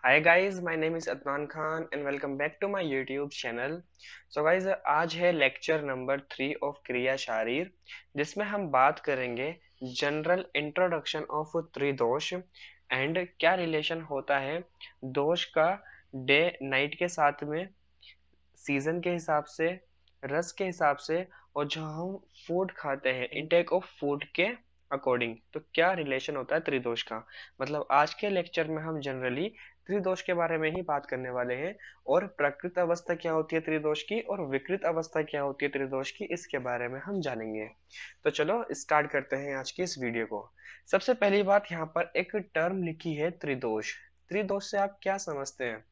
Hi guys, my name is Adnan Khan and welcome back to my YouTube channel. So guys, आज है lecture number 3 of क्रिया शारीर, जिसमें हम बात करेंगे जनरल इंट्रोडक्शन ऑफ त्रिदोष एंड क्या रिलेशन होता है दोष का डे नाइट के साथ में, सीजन के हिसाब से, रस के हिसाब से, और जो हम फूड खाते हैं इनटेक ऑफ फूड के अकॉर्डिंग, तो क्या रिलेशन होता है त्रिदोष का। मतलब आज के लेक्चर में हम जनरली त्रिदोष के बारे में ही बात करने वाले हैं, और प्रकृत अवस्था क्या होती है त्रिदोष की और विकृत अवस्था क्या होती है त्रिदोष की, इसके बारे में हम जानेंगे। तो चलो स्टार्ट करते हैं आज की इस वीडियो को। सबसे पहली बात, यहाँ पर एक टर्म लिखी है त्रिदोष। त्रिदोष से आप क्या समझते हैं?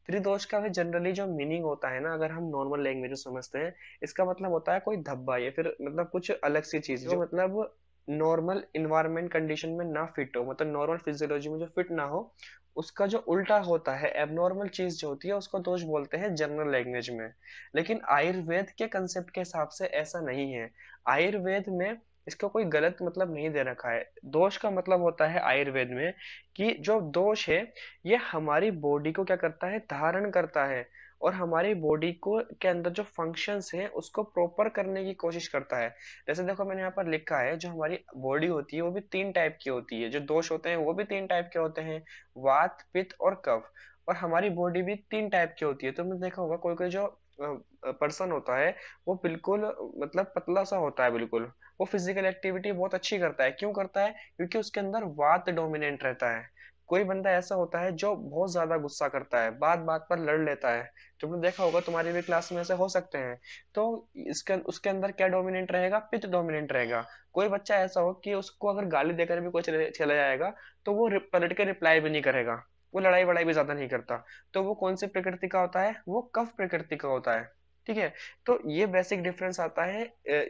त्रिदोष का भी जनरली जो मीनिंग होता है ना, अगर हम नॉर्मल लैंग्वेज में समझते हैं, इसका मतलब होता है कोई धब्बा या फिर मतलब कुछ अलग सी चीज जो मतलब नॉर्मल इन्वायरमेंट कंडीशन में ना फिट हो, मतलब नॉर्मल फिजियोलॉजी में जो फिट ना हो, उसका जो उल्टा होता है, एबनॉर्मल चीज जो होती है, उसको दोष बोलते हैं जनरल लैंग्वेज में। लेकिन आयुर्वेद के कंसेप्ट के हिसाब से ऐसा नहीं है। आयुर्वेद में इसका कोई गलत मतलब नहीं दे रखा है। दोष का मतलब होता है आयुर्वेद में कि जो दोष है, ये हमारी बॉडी को क्या करता है, धारण करता है, और हमारी बॉडी को के अंदर जो फंक्शंस हैं उसको प्रॉपर करने की कोशिश करता है। जैसे देखो, मैंने यहाँ पर लिखा है जो हमारी बॉडी होती है वो भी तीन टाइप की होती है, जो दोष होते हैं वो भी तीन टाइप के होते हैं, वात पित्त और कफ। और हमारी बॉडी भी तीन टाइप की होती है। तुमने देखा होगा कोई कोई जो पर्सन होता है, वो बिल्कुल मतलब पतला सा होता है बिल्कुल, वो फिजिकल एक्टिविटी बहुत अच्छी करता है। क्यों करता है? क्योंकि उसके अंदर वात डोमिनेंट रहता है। कोई बंदा ऐसा होता है जो बहुत ज्यादा गुस्सा करता है, बात बात पर लड़ लेता है। तुमने देखा होगा, तुम्हारी भी क्लास में ऐसे हो सकते हैं। तो इसके उसके अंदर क्या डोमिनेंट रहेगा? पित्त डोमिनेंट रहेगा। कोई बच्चा ऐसा हो कि उसको अगर गाली देकर भी कोई चला जाएगा, तो वो पलट के रिप्लाई भी नहीं करेगा, वो लड़ाई वड़ाई भी ज्यादा नहीं करता। तो वो कौन सी प्रकृति का होता है? वो कफ प्रकृति का होता है। ठीक है। तो ये बेसिक डिफरेंस आता है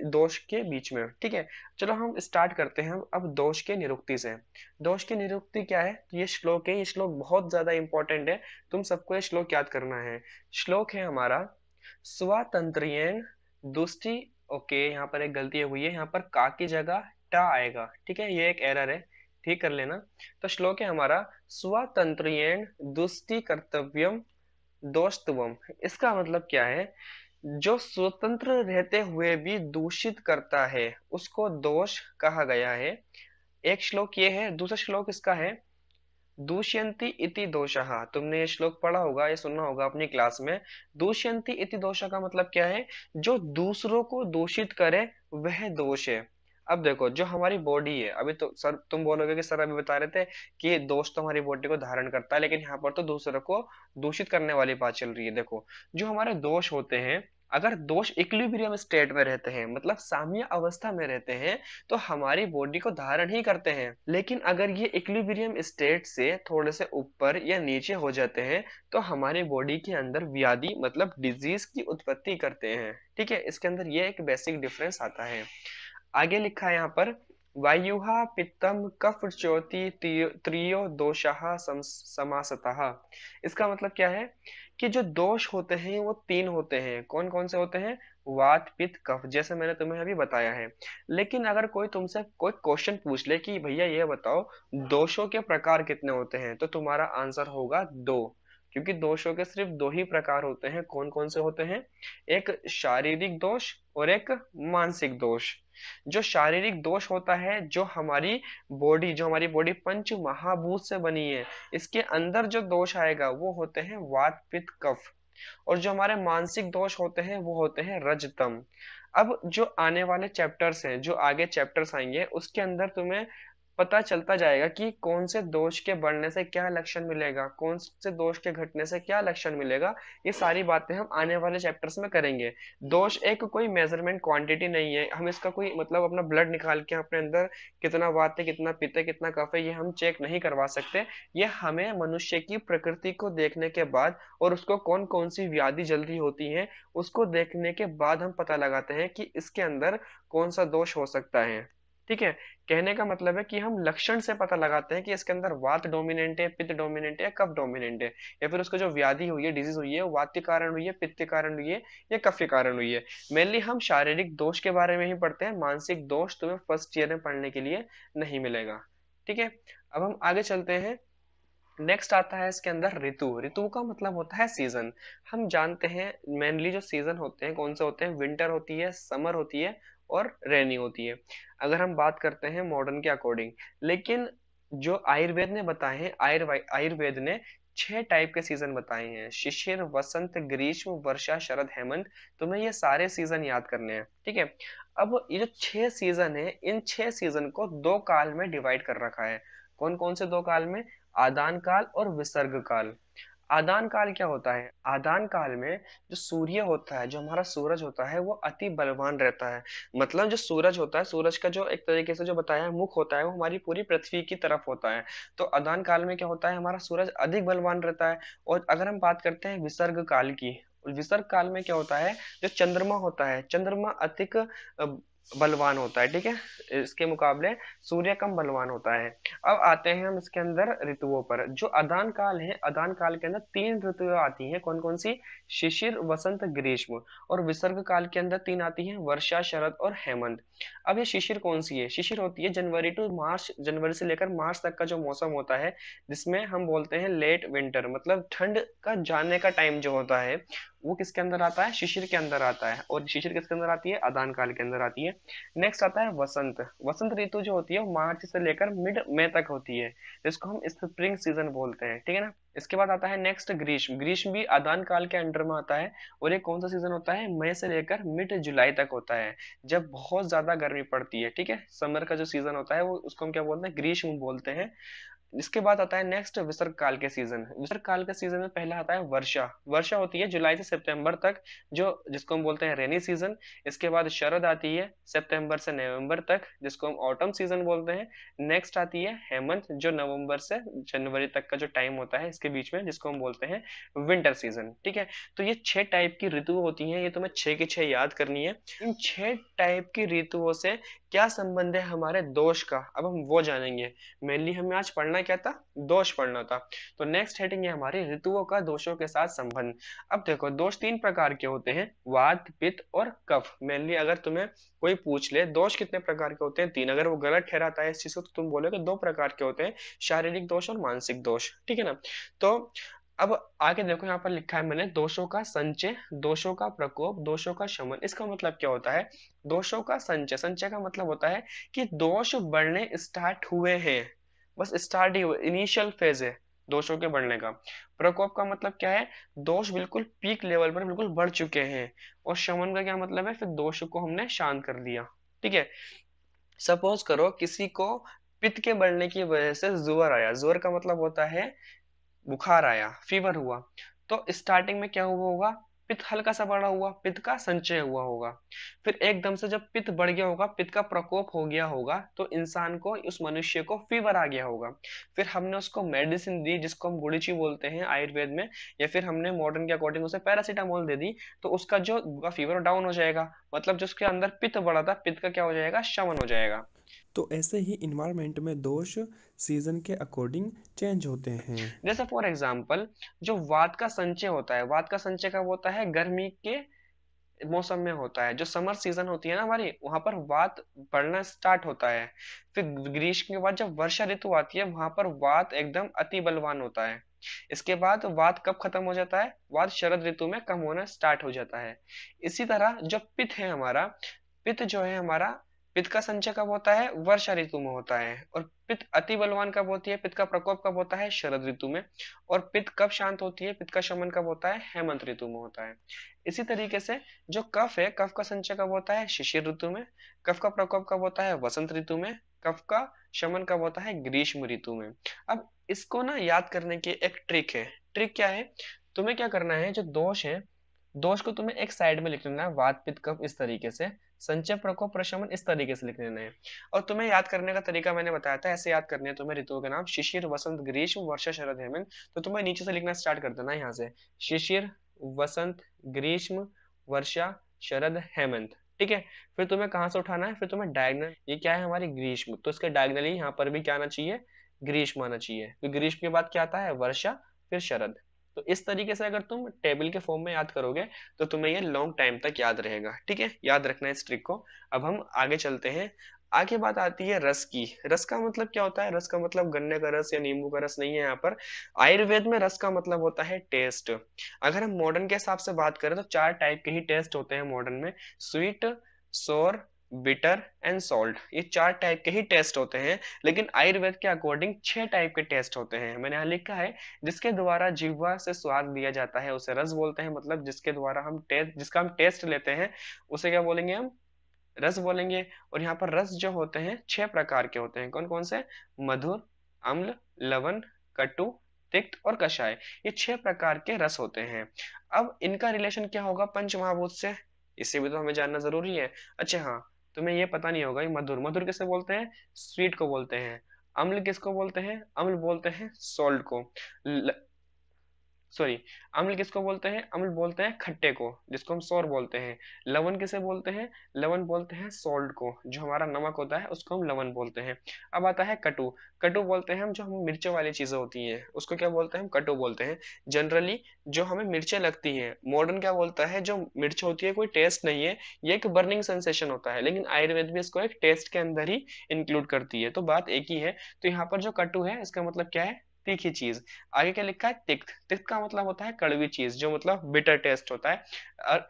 दोष के बीच में। ठीक है। चलो हम स्टार्ट करते हैं अब दोष के निरुक्ति से। दोष की निरुक्ति क्या है? तो ये श्लोक है, ये श्लोक बहुत ज्यादा इंपॉर्टेंट है। तुम सबको ये श्लोक याद करना है। श्लोक है हमारा, स्वातंत्र्येण दुष्टि। ओके, यहाँ पर एक गलती हुई है, यहाँ पर का की जगह टा आएगा। ठीक है, ये एक एरर है, ठीक कर लेना। तो श्लोक है हमारा, स्वातंत्र्येण दुष्टि कर्तव्यम दोषत्वम। इसका मतलब क्या है? जो स्वतंत्र रहते हुए भी दूषित करता है उसको दोष कहा गया है। एक श्लोक ये है। दूसरा श्लोक इसका है, दूष्यन्ति इति दोषः। तुमने ये श्लोक पढ़ा होगा, ये सुना होगा अपनी क्लास में। दूष्यन्ति इति दोषः का मतलब क्या है? जो दूसरों को दूषित करे वह दोष है। अब देखो, जो हमारी बॉडी है, अभी तो सर तुम बोलोगे कि सर अभी बता रहे थे कि दोष तो हमारी बॉडी को धारण करता है, लेकिन यहाँ पर तो दूसरों को दूषित करने वाली बात चल रही है। देखो, जो हमारे दोष होते हैं, अगर दोष इक्विलिब्रियम स्टेट में रहते हैं, मतलब साम्य अवस्था में रहते हैं, तो हमारी बॉडी को धारण ही करते हैं। लेकिन अगर ये इक्विलिब्रियम स्टेट से थोड़े से ऊपर या नीचे हो जाते हैं, तो हमारी बॉडी के अंदर व्याधि मतलब डिजीज की उत्पत्ति करते हैं। ठीक है, इसके अंदर ये एक बेसिक डिफरेंस आता है। आगे लिखा है यहाँ पर, वायुहा पित्तम कफ ज्योति त्रियो दोषः समासतः। इसका मतलब क्या है कि जो दोष होते हैं वो तीन होते हैं। कौन कौन से होते हैं? वात पित्त कफ, जैसे मैंने तुम्हें अभी बताया है। लेकिन अगर कोई तुमसे कोई क्वेश्चन पूछ ले कि भैया ये बताओ दोषों के प्रकार कितने होते हैं, तो तुम्हारा आंसर होगा दो। क्योंकि दोषों के सिर्फ दो ही प्रकार होते हैं। कौन कौन से होते हैं? एक शारीरिक दोष और एक मानसिक दोष। जो शारीरिक दोष होता है, जो हमारी बॉडी पंच महाभूत से बनी है, इसके अंदर जो दोष आएगा वो होते हैं वात पित्त कफ। और जो हमारे मानसिक दोष होते हैं वो होते हैं रजतम। अब जो आने वाले चैप्टर्स हैं, जो आगे चैप्टर्स आएंगे, उसके अंदर तुम्हें पता चलता जाएगा कि कौन से दोष के बढ़ने से क्या लक्षण मिलेगा, कौन से दोष के घटने से क्या लक्षण मिलेगा। ये सारी बातें हम आने वाले चैप्टर्स में करेंगे। दोष एक कोई मेजरमेंट क्वांटिटी नहीं है, हम इसका कोई मतलब अपना ब्लड निकाल के अपने अंदर कितना वात है, कितना पित्त है, कितना कफ है, ये हम चेक नहीं करवा सकते। ये हमें मनुष्य की प्रकृति को देखने के बाद, और उसको कौन कौन सी व्याधि जल्दी होती है उसको देखने के बाद हम पता लगाते हैं कि इसके अंदर कौन सा दोष हो सकता है। ठीक है। कहने का मतलब है कि हम लक्षण से पता लगाते हैं कि इसके अंदर वात डोमिनेंट है, पित्त डोमिनेंट है, या कफ डोमिनेंट है, या फिर उसको जो व्याधि हुई है, डिजीज हुई है, वो वात के कारण हुई है, पित्त के कारण हुई है, या कफ के कारण हुई है। मेनली हम शारीरिक दोष के बारे में ही पढ़ते हैं, मानसिक दोष तुम्हें फर्स्ट ईयर में पढ़ने के लिए नहीं मिलेगा। ठीक है। अब हम आगे चलते हैं। नेक्स्ट आता है इसके अंदर ऋतु। ऋतु का मतलब होता है सीजन। हम जानते हैं मेनली जो सीजन होते हैं कौन से होते हैं, विंटर होती है, समर होती है और रेनी होती है, अगर हम बात करते हैं मॉडर्न के अकॉर्डिंग। लेकिन जो आयुर्वेद ने बताए हैं, आयुर्वेद ने 6 टाइप के सीजन बताए हैं, शिशिर, वसंत, ग्रीष्म, वर्षा, शरद, हेमंत। तुम्हें ये सारे सीजन याद करने हैं, ठीक है। अब ये जो 6 सीजन है, इन 6 सीजन को 2 काल में डिवाइड कर रखा है। कौन कौन से 2 काल में? आदान काल और विसर्ग काल। आदान काल क्या होता है? आदान काल में जो सूर्य होता है, जो हमारा सूरज होता है, वो अति बलवान रहता है। मतलब जो सूरज होता है, सूरज का जो एक तरीके से जो बताया है मुख होता है, वो हमारी पूरी पृथ्वी की तरफ होता है। तो आदान काल में क्या होता है, हमारा सूरज अधिक बलवान रहता है। और अगर हम बात करते हैं विसर्ग काल की, विसर्ग काल में क्या होता है, जो चंद्रमा होता है, चंद्रमा अधिक बलवान होता है, ठीक है। इसके मुकाबले सूर्य कम बलवान होता है। अब आते हैं हम इसके अंदर ऋतुओं पर। जो अदान काल है, अदान काल के अंदर 3 ऋतुएं आती हैं, कौन कौन सी? शिशिर, वसंत, ग्रीष्म। और विसर्ग काल के अंदर 3 आती हैं, वर्षा, शरद और हेमंत। अब ये शिशिर कौन सी है? शिशिर होती है जनवरी टू मार्च, जनवरी से लेकर मार्च तक का जो मौसम होता है, जिसमें हम बोलते हैं लेट विंटर, मतलब ठंड का जाने का टाइम जो होता है, वो किसके अंदर आता है? शिशिर के अंदर आता है। और शिशिर किसके अंदर आती है? अदान काल के अंदर आती है। नेक्स्ट आता है वसंत। वसंत ऋतु जो होती है वो मार्च से लेकर मिड मई तक होती है, जिसको हम स्प्रिंग सीजन बोलते हैं, ठीक है ना। इसके बाद आता है नेक्स्ट ग्रीष्म। ग्रीष्म भी आदान काल के अंडर में आता है। और ये कौन सा सीजन होता है? मई से लेकर मिड जुलाई तक होता है, जब बहुत ज्यादा गर्मी पड़ती है, ठीक है। समर का जो सीजन होता है वो, उसको हम क्या बोलते हैं? ग्रीष्म बोलते हैं। इसके बाद आता है नेक्स्ट विसर्ग काल के सीजन। विसर्ग काल के सीजन में पहला आता है वर्षा। वर्षा होती है जुलाई से सितंबर तक, जो जिसको हम बोलते हैं रेनी सीजन। इसके बाद शरद आती है सितंबर से नवंबर तक, जिसको हम ऑटम सीजन बोलते हैं। नेक्स्ट आती है हेमंत, जो नवंबर से जनवरी तक का जो टाइम होता है इसके बीच में, जिसको हम बोलते हैं विंटर सीजन, ठीक है। तो ये 6 टाइप की ऋतु होती हैं, ये तुम्हें 6 की 6 याद करनी है। इन 6 टाइप की ऋतुओं से क्या संबंध है हमारे दोष का, अब हम वो जानेंगे। मेनली हमें आज पढ़ना क्या था? दोष पढ़ना था। तो नेक्स्ट हेडिंग है हमारी ऋतुओं का दोषों के साथ संबंध। अब देखो, दोष 3 प्रकार के होते हैं, वात, पित्त और कफ। मेनली अगर तुम्हें कोई पूछ ले दोष कितने प्रकार के होते हैं, 3, अगर वो गलत ठहराता है इस चीज को, तो तुम बोलोगे 2 प्रकार के होते हैं, शारीरिक दोष और मानसिक दोष, ठीक है ना। तो अब आगे देखो, यहाँ पर लिखा है मैंने, दोषों का संचय, दोषों का प्रकोप, दोषों का शमन। इसका मतलब क्या होता है? दोषों का संचय, संचय का मतलब होता है कि दोष बढ़ने स्टार्ट हुए हैं, बस स्टार्ट ही हुए, इनिशियल फेज है दोषों के बढ़ने का। प्रकोप का मतलब क्या है? दोष बिल्कुल पीक लेवल पर बिल्कुल बढ़ चुके हैं। और शमन का क्या मतलब है? फिर दोष को हमने शांत कर दिया, ठीक है। सपोज करो किसी को पित्त के बढ़ने की वजह से जुअर आया। जुअर का मतलब होता है बुखार आया, फीवर हुआ। तो स्टार्टिंग में क्या हुआ होगा? पित्त हल्का सा बढ़ा हुआ, पित्त का संचय हुआ होगा। फिर एकदम से जब पित्त बढ़ गया होगा, पित्त का प्रकोप हो गया होगा, तो इंसान को, उस मनुष्य को फीवर आ गया होगा। फिर हमने उसको मेडिसिन दी, जिसको हम गुड़ीची बोलते हैं आयुर्वेद में, या फिर हमने मॉडर्न के अकॉर्डिंग उसे पैरासीटामोल दे दी, तो उसका जो फीवर डाउन हो जाएगा। मतलब जो उसके अंदर पित्त बढ़ा था, पित्त का क्या हो जाएगा? शमन हो जाएगा। तो ऐसे ही इन्वायरमेंट में दोष सीजन के अकॉर्डिंग चेंज होते हैं। जैसे फॉर एग्जाम्पल, जो वात का संचय होता है, वात का संचय कब होता है? गर्मी के मौसम में होता है। जो समर सीजन होती है ना हमारी, वहां पर वात बढ़ना स्टार्ट होता है। फिर ग्रीष्म के बाद जब वर्षा ऋतु आती है, वहां पर वात एकदम अति बलवान होता है। इसके बाद वात कब खत्म हो जाता है? वात शरद ऋतु में कम होना स्टार्ट हो जाता है। इसी तरह जो पित्त है हमारा, पित्त जो है हमारा, पित्त का संचय कब होता है? वर्षा ऋतु में होता है। और पित्त अति बलवान कब होती है? पित्त का प्रकोप कब होता है? शरद ऋतु में। और पित्त कब शांत होती है? पित्त का शमन कब होता है? हेमंत ऋतु में होता है। इसी तरीके से जो कफ है, कफ का संचय कब होता है? शिशिर ऋतु में। कफ का प्रकोप कब होता है? वसंत ऋतु में। कफ का शमन कब होता है? ग्रीष्म ऋतु में। अब इसको ना याद करने की एक ट्रिक है। ट्रिक क्या है? तुम्हें क्या करना है, जो दोष है, दोष को तुम्हें एक साइड में लिख लेना है, वात पित्त कफ इस तरीके से, संचय प्रकोप प्रशमन इस तरीके से लिख लेना है। और तुम्हें याद करने का तरीका मैंने बताया था, ऐसे याद करने हैं तुम्हें ऋतुओं के नाम, शिशिर, वसंत, ग्रीष्म, वर्षा, शरद, हेमंत। तो तुम्हें नीचे से लिखना स्टार्ट कर देना है यहाँ से, शिशिर, वसंत, ग्रीष्म, वर्षा, शरद, हेमंत, ठीक है। फिर तुम्हें कहाँ से उठाना है? फिर तुम्हें डायगनल, ये क्या है हमारी ग्रीष्म, तो इसके डायगनली यहाँ पर भी क्या आना चाहिए? ग्रीष्म आना चाहिए। तो ग्रीष्म के बाद क्या आता है? वर्षा, फिर शरद। तो इस तरीके से अगर तुम टेबल के फॉर्म में याद करोगे, तो तुम्हें ये लॉन्ग टाइम तक याद रहेगा, ठीक है। याद रखना है इस ट्रिक को। अब हम आगे चलते हैं। आगे बात आती है रस की। रस का मतलब क्या होता है? रस का मतलब गन्ने का रस या नींबू का रस नहीं है यहाँ पर। आयुर्वेद में रस का मतलब होता है टेस्ट। अगर हम मॉडर्न के हिसाब से बात करें तो चार टाइप के ही टेस्ट होते हैं मॉडर्न में। स्वीट, सोर, बिटर एंड सॉल्ट, ये चार टाइप के ही टेस्ट होते हैं। लेकिन आयुर्वेद के अकॉर्डिंग छह टाइप के टेस्ट होते हैं। मैंने यहाँ लिखा है, जिसके द्वारा जिह्वा से स्वाद लिया जाता है उसे रस बोलते हैं। मतलब जिसके द्वारा हम टेस्ट, जिसका हम टेस्ट लेते हैं उसे क्या बोलेंगे हम? रस बोलेंगे। और यहाँ पर रस जो होते हैं छह प्रकार के होते हैं। कौन कौन से? मधुर, अम्ल, लवण, कटु, तिक्त और कषाय। ये छह प्रकार के रस होते हैं। अब इनका रिलेशन क्या होगा पंच महाभूत से? इसे भी तो हमें जानना जरूरी है। अच्छा हाँ, तुम्हें ये पता नहीं होगा, ये मधुर, मधुर किसे बोलते हैं? स्वीट को बोलते हैं। अम्ल किसको बोलते हैं? अम्ल बोलते हैं सॉल्ट को। सॉरी, अम्ल किसको बोलते हैं? अम्ल बोलते हैं खट्टे को, जिसको हम सोर बोलते हैं। लवण किसे बोलते हैं? लवण बोलते हैं सॉल्ट को, जो हमारा नमक होता है उसको हम लवण बोलते हैं। अब आता है कटु। कटु बोलते हैं हम, जो हम मिर्चों वाली चीजें होती हैं उसको क्या बोलते हैं? हम कटु बोलते हैं। जनरली जो हमें मिर्चें लगती हैं, मॉडर्न क्या बोलता है, जो मिर्च होती है कोई टेस्ट नहीं है, ये एक बर्निंग सेंसेशन होता है। लेकिन आयुर्वेद भी इसको एक टेस्ट के अंदर ही इंक्लूड करती है, तो बात एक ही है। तो यहाँ पर जो कटु है इसका मतलब क्या है? तीखी चीज। आगे क्या लिखा है? तिक्त। तिक्त का मतलब होता है कड़वी चीज, जो मतलब बिटर टेस्ट होता है।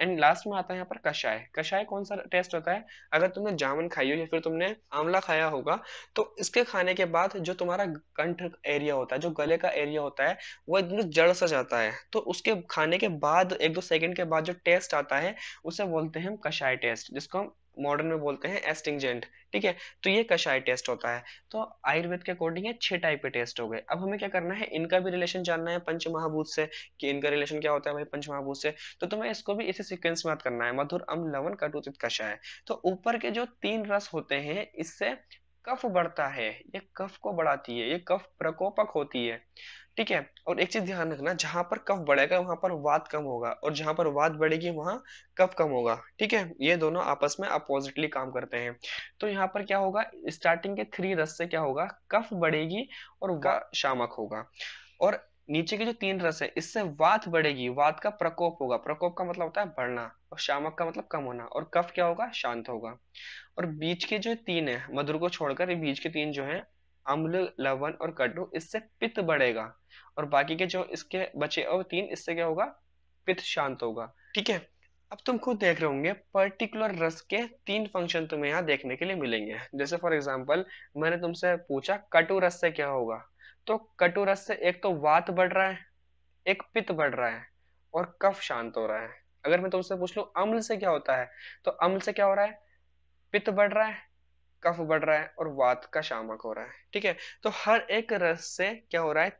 एंड लास्ट में आता है यहाँ पर कषाय। कषाय कौन सा टेस्ट होता है? अगर तुमने जामुन खाई हो या फिर तुमने आंवला खाया होगा, तो इसके खाने के बाद जो तुम्हारा कंठ एरिया होता है, जो गले का एरिया होता है, वो एकदम जड़ सा जाता है। तो उसके खाने के बाद एक दो सेकंड के बाद जो टेस्ट आता है उसे बोलते हैं हम कषाय टेस्ट, जिसको हम मॉडर्न में बोलते हैं एस्टिंजेंट। ठीक है, तो ये कषाय टेस्ट होता है। तो आयुर्वेद के अकॉर्डिंग ये छह टाइप के टेस्ट हो गए। अब हमें क्या करना है, इनका भी रिलेशन जानना है पंच महाभूत से, कि इनका रिलेशन क्या होता है भाई पंच महाभूत से। तो तुम्हें इसको भी इसी सीक्वेंस में याद करना है, मधुर, अम्ल, लवण, कटु, तिक्त, कषाय। तो ऊपर के जो तीन रस होते हैं इससे कफ बढ़ता है, ये कफ को बढ़ाती है, ये कफ प्रकोपक होती है। ठीक है, और एक चीज ध्यान रखना, जहां पर कफ बढ़ेगा वहां पर वात कम होगा, और जहां पर वात बढ़ेगी वहां कफ कम होगा। ठीक है, ये दोनों आपस में अपोजिटली काम करते हैं। तो यहाँ पर क्या होगा, स्टार्टिंग के थ्री रस से क्या होगा, कफ बढ़ेगी और वात शामक होगा। और नीचे के जो तीन रस है इससे वात बढ़ेगी, वात का प्रकोप होगा, प्रकोप का मतलब होता है बढ़ना, और शामक का मतलब कम होना, और कफ क्या होगा, शांत होगा। और बीच के जो तीन है, मधुर को छोड़कर, ये बीच के तीन जो है, अम्ल, लवण और कटु, इससे पित्त बढ़ेगा। और बाकी के जो इसके बचे और तीन, इससे क्या होगा, पित्त शांत होगा। ठीक है, अब तुम खुद देख रहे होंगे पर्टिकुलर रस के तीन फंक्शन तुम्हें यहाँ देखने के लिए मिलेंगे। जैसे फॉर एग्जांपल, मैंने तुमसे पूछा कटु रस से क्या होगा, तो कटु रस से एक तो वात बढ़ रहा है, एक पित्त बढ़ रहा है, और कफ शांत हो रहा है। अगर मैं तुमसे पूछ लूं अम्ल से क्या होता है, तो अम्ल से क्या हो रहा है, पित्त बढ़ रहा है, कफ बढ़ रहा है, और वात का शामक हो रहा है। ठीक है, तो हर एक रस से क्या हो रहा है,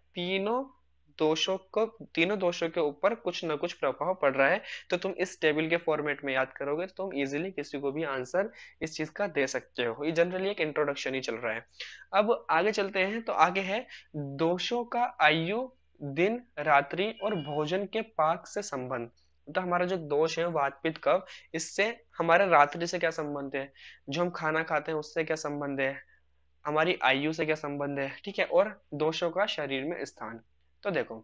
दोषों को तीनों दोषों के ऊपर कुछ ना कुछ प्रभाव पड़ रहा है। तो तुम इस टेबल के फॉर्मेट में याद करोगे तो तुम इजीली किसी को भी आंसर इस चीज का दे सकते हो। ये जनरली एक इंट्रोडक्शन ही चल रहा है। अब आगे चलते हैं, तो आगे है दोषों का आयु, दिन, रात्रि और भोजन के पाक से संबंध। तो हमारा जो दोष है वात पित्त कफ, इससे हमारे रात्रि से क्या संबंध है, जो हम खाना खाते हैं उससे क्या संबंध है, हमारी आयु से क्या संबंध है। ठीक है, और दोषों का शरीर में स्थान। तो देखो,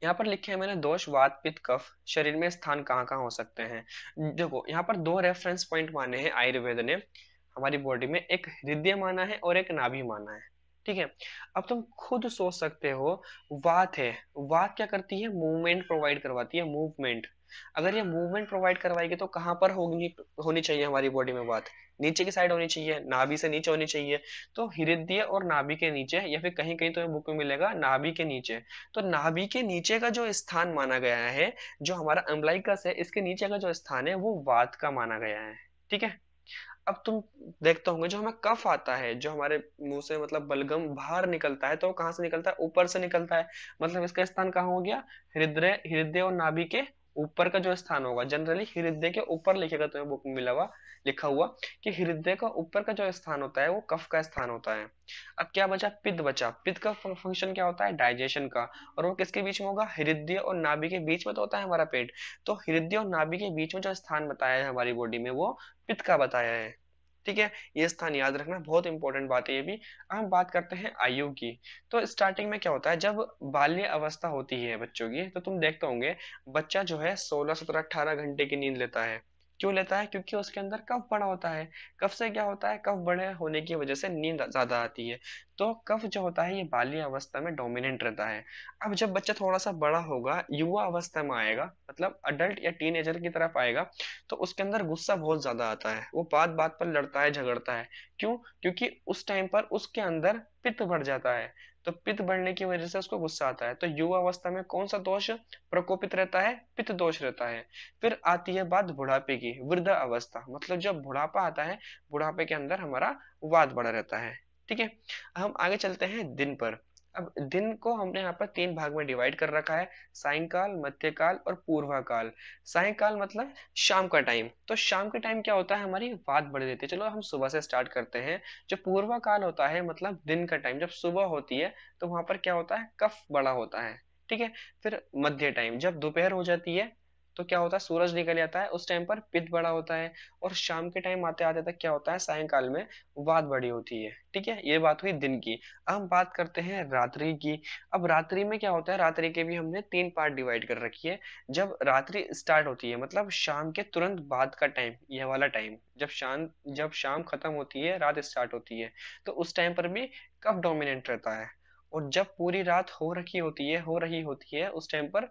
यहाँ पर लिखे हैं मैंने, दोष वात पित्त कफ शरीर में स्थान कहाँ कहाँ हो सकते हैं। देखो यहाँ पर दो रेफरेंस पॉइंट माने हैं आयुर्वेद ने हमारी बॉडी में, एक हृदय माना है और एक नाभि माना है। ठीक है, अब तुम खुद सोच सकते हो, वात है, वात क्या करती है, मूवमेंट प्रोवाइड करवाती है, मूवमेंट। अगर ये मूवमेंट प्रोवाइड करवाएगी तो कहाँ पर होगी, होनी चाहिए हमारी बॉडी में बात, नीचे की साइड होनी चाहिए, नाभि से नीचे होनी चाहिए। तो हृदय और नाभि के नीचे, या फिर कहीं कहीं तो बुक में मिलेगा नाभि के नीचे। तो नाभि के नीचे का जो स्थान माना गया है, जो हमारा अम्बलाइकस है, इसके नीचे का जो स्थान है वो वात का माना गया है। ठीक है, अब तुम देखते होंगे जो हमें कफ आता है, जो हमारे मुंह से मतलब बलगम बाहर निकलता है, तो वो कहाँ से निकलता है, ऊपर से निकलता है। मतलब इसका स्थान कहाँ हो गया, हृदय, हृदय और नाभि के ऊपर का जो स्थान होगा। जनरली हृदय के ऊपर लिखेगा तुम्हें बुक में मिला हुआ, लिखा हुआ कि हृदय का ऊपर का जो स्थान होता है वो कफ का स्थान होता है। अब क्या बचा, पित्त बचा। पित्त का फंक्शन क्या होता है, डाइजेशन का। और वो किसके बीच में होगा, हृदय और नाभि के बीच में तो होता है हमारा पेट। तो हृदय और नाभि के बीच में जो स्थान बताया है हमारी बॉडी में वो पित्त का बताया है। ठीक है, ये स्थान याद रखना, बहुत इंपॉर्टेंट बात है ये भी। अब हम बात करते हैं आयु की। तो स्टार्टिंग में क्या होता है, जब बाल्य अवस्था होती है बच्चों की, तो तुम देखते होंगे बच्चा जो है 16 17 18 घंटे की नींद लेता है। क्यों लेता है? क्योंकि उसके अंदर कफ बड़ा होता है। कफ से क्या होता है? कफ बड़े होने की वजह से नींद ज्यादा आती है। तो कफ जो होता है ये बाल्य अवस्था में डोमिनेंट रहता है। अब जब बच्चा थोड़ा सा बड़ा होगा, युवा अवस्था में आएगा, मतलब अडल्ट या टीनेजर की तरफ आएगा, तो उसके अंदर गुस्सा बहुत ज्यादा आता है। वो बात बात पर लड़ता है, झगड़ता है। क्यों? क्योंकि उस टाइम पर उसके अंदर पित्त बढ़ जाता है। तो पित्त बढ़ने की वजह से उसको गुस्सा आता है। तो युवा अवस्था में कौन सा दोष प्रकोपित रहता है? पित्त दोष रहता है। फिर आती है बात बुढ़ापे की, वृद्ध अवस्था, मतलब जब बुढ़ापा आता है, बुढ़ापे के अंदर हमारा वात बड़ा रहता है। ठीक है। हम आगे चलते हैं दिन पर। अब दिन को हमने यहाँ पर तीन भाग में डिवाइड कर रखा है: सायंकाल, मध्यकाल और पूर्वा काल। सायंकाल मतलब शाम का टाइम। तो शाम के टाइम क्या होता है? हमारी वात बढ़ देती है। चलो हम सुबह से स्टार्ट करते हैं। जो पूर्वा काल होता है, मतलब दिन का टाइम, जब सुबह होती है, तो वहां पर क्या होता है? कफ बड़ा होता है। ठीक है। फिर मध्य टाइम, जब दोपहर हो जाती है, तो क्या होता है? सूरज निकल जाता है, उस टाइम पर पित्त बड़ा होता है। और शाम के टाइम आते आते तक क्या होता है? सायंकाल में वात बड़ी होती है। ठीक है, ये बात हुई दिन की। अब हम बात करते हैं रात्रि की। अब रात्रि में क्या होता है? रात्रि के भी हमने तीन पार्ट डिवाइड कर रखी है। जब रात्रि स्टार्ट होती है, मतलब शाम के तुरंत बाद का टाइम, यह वाला टाइम, जब शाम खत्म होती है, रात स्टार्ट होती है, तो उस टाइम पर भी कफ डोमिनेंट रहता है। और जब पूरी रात हो रही होती है, उस टाइम पर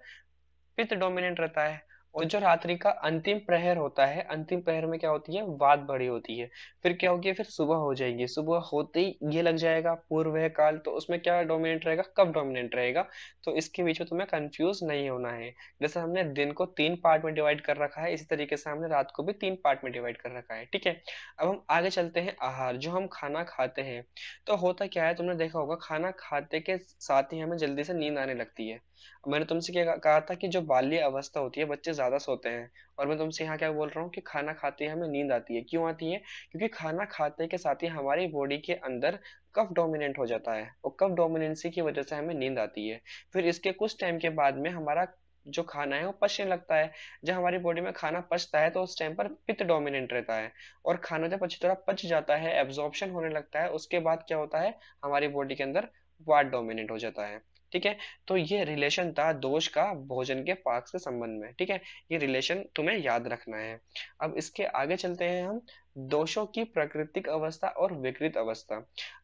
पित्त डोमिनेंट रहता है। और जो रात्रि का अंतिम प्रहर होता है, अंतिम प्रहर में क्या होती है? वात बड़ी होती है। फिर क्या होगी? फिर सुबह हो जाएगी। सुबह होते ही ये लग जाएगा पूर्व काल, तो उसमें क्या डोमिनेंट रहेगा? कब डोमिनेंट रहेगा? तो इसके बीच में तुम्हें कंफ्यूज नहीं होना है। जैसे हमने दिन को तीन पार्ट में डिवाइड कर रखा है, इसी तरीके से हमने रात को भी तीन पार्ट में डिवाइड कर रखा है। ठीक है। अब हम आगे चलते हैं। आहार, जो हम खाना खाते हैं, तो होता क्या है? तुमने देखा होगा, खाना खाते के साथ ही हमें जल्दी से नींद आने लगती है। मैंने तुमसे क्या कहा था कि जो बाल्य अवस्था होती है, बच्चे ज्यादा सोते हैं। और मैं तुमसे यहाँ क्या बोल रहा हूँ कि खाना खाते ही हमें नींद आती है। क्यों आती है? क्योंकि खाना खाते के साथ ही हमारी बॉडी के अंदर कफ डोमिनेंट हो जाता है, और कफ डोमिनेंसी की वजह से हमें नींद आती है। फिर इसके कुछ टाइम के बाद में हमारा जो खाना है वो पचने लगता है। जब हमारी बॉडी में खाना पचता है, तो उस टाइम पर पित्त डोमिनेंट रहता है। और खाना जब अच्छी तरह पच जाता है, एब्जॉर्प्शन होने लगता है, उसके बाद क्या होता है? हमारी बॉडी के अंदर वात डोमिनेंट हो जाता है। ठीक है। तो ये रिलेशन था दोष का भोजन के पाक से संबंध में। ठीक है। ये रिलेशन तुम्हें याद रखना है। अब इसके आगे चलते हैं हम। दोषों की प्राकृतिक अवस्था और विकृत अवस्था।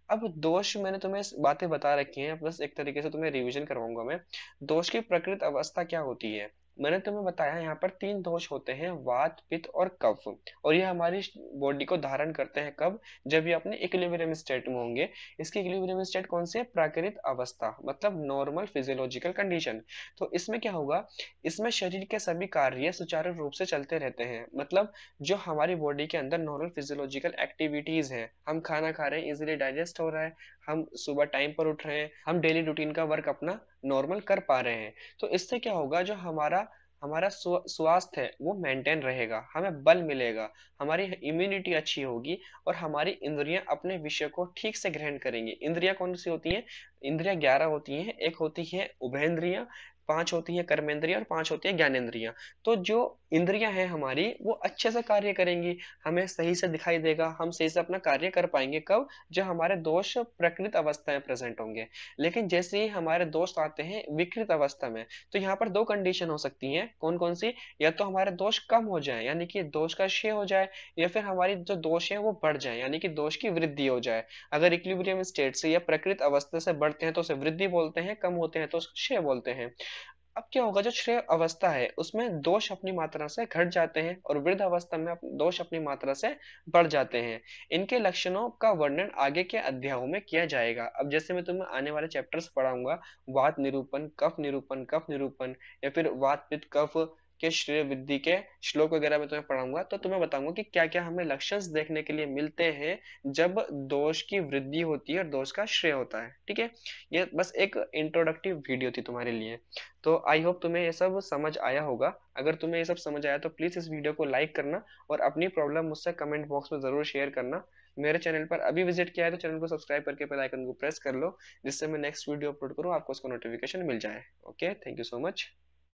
अब दोष मैंने तुम्हें बातें बता रखी हैं, बस एक तरीके से तुम्हें रिवीजन करवाऊंगा मैं। दोष की प्रकृत अवस्था क्या होती है? मैंने तुम्हें बताया यहाँ पर तीन दोष होते हैं: वात, पित्त और कफ। और ये हमारी बॉडी को धारण करते हैं कब? जब ये अपने इक्विलिब्रियम स्टेट में होंगे। इसकी इक्विलिब्रियम स्टेट कौन सी है? प्राकृत अवस्था, मतलब नॉर्मल फिजियोलॉजिकल कंडीशन। तो इसमें क्या होगा? इसमें शरीर के सभी कार्य सुचारू रूप से चलते रहते हैं। मतलब जो हमारी बॉडी के अंदर नॉर्मल फिजियोलॉजिकल एक्टिविटीज हैं, हम खाना खा रहे हैं, इजीली डाइजेस्ट हो रहा है, हम सुबह टाइम पर उठ रहे हैं, हम डेली रूटीन का वर्क अपना नॉर्मल कर पा रहे हैं। तो इससे क्या होगा? जो हमारा हमारा स्वास्थ्य है वो मेंटेन रहेगा, हमें बल मिलेगा, हमारी इम्यूनिटी अच्छी होगी, और हमारी इंद्रियां अपने विषय को ठीक से ग्रहण करेंगी। इंद्रियां कौन सी होती हैं? इंद्रियां 11 होती हैं। एक होती है उभयेंद्रियां, पांच होती है कर्मेंद्रियां, और पांच होती है ज्ञानेंद्रियां। तो जो इंद्रियां हैं हमारी, वो अच्छे से कार्य करेंगी, हमें सही से दिखाई देगा, हम सही से अपना कार्य कर पाएंगे। कब? जब हमारे दोष प्रकृत अवस्था में प्रेजेंट होंगे। लेकिन जैसे ही हमारे दोस्त आते हैं विकृत अवस्था में, तो यहाँ पर दो कंडीशन हो सकती हैं। कौन कौन सी? या तो हमारे दोष कम हो जाए, यानी कि दोष का क्षय हो जाए, या फिर हमारी जो दोष है वो बढ़ जाए, यानी कि दोष की वृद्धि हो जाए। अगर इक्विलिब्रियम स्टेट से या प्रकृत अवस्था से बढ़ते हैं तो उसे वृद्धि बोलते हैं, कम होते हैं तो उसको क्षय बोलते हैं। अब क्या होगा? जो श्रेय अवस्था है उसमें दोष अपनी मात्रा से घट जाते हैं, और वृद्ध अवस्था में दोष अपनी मात्रा से बढ़ जाते हैं। इनके लक्षणों का वर्णन आगे के अध्यायों में किया जाएगा। अब जैसे मैं तुम्हें आने वाले चैप्टर्स पढ़ाऊंगा, वात निरूपण, कफ निरूपण, कफ निरूपण, या फिर वात पित्त कफ के श्रेय वृद्धि के श्लोक वगैरह में तुम्हें पढ़ाऊंगा, तो तुम्हें बताऊंगा कि क्या क्या हमें लक्षण देखने के लिए मिलते हैं जब दोष की वृद्धि होती है और दोष का श्रेय होता है। ठीक है। ये बस एक इंट्रोडक्टिव वीडियो थी तुम्हारे लिए। तो आई होप तुम्हें ये सब समझ आया होगा। अगर तुम्हें ये सब समझ आया तो प्लीज इस वीडियो को लाइक करना, और अपनी प्रॉब्लम मुझसे कमेंट बॉक्स में जरूर शेयर करना। मेरे चैनल पर अभी विजिट किया है तो चैनल को सब्सक्राइब करके बेल आइकन को प्रेस कर लो, जिससे मैं नेक्स्ट वीडियो अपलोड करूँ आपको उसका नोटिफिकेशन मिल जाए। Okay, thank you so much.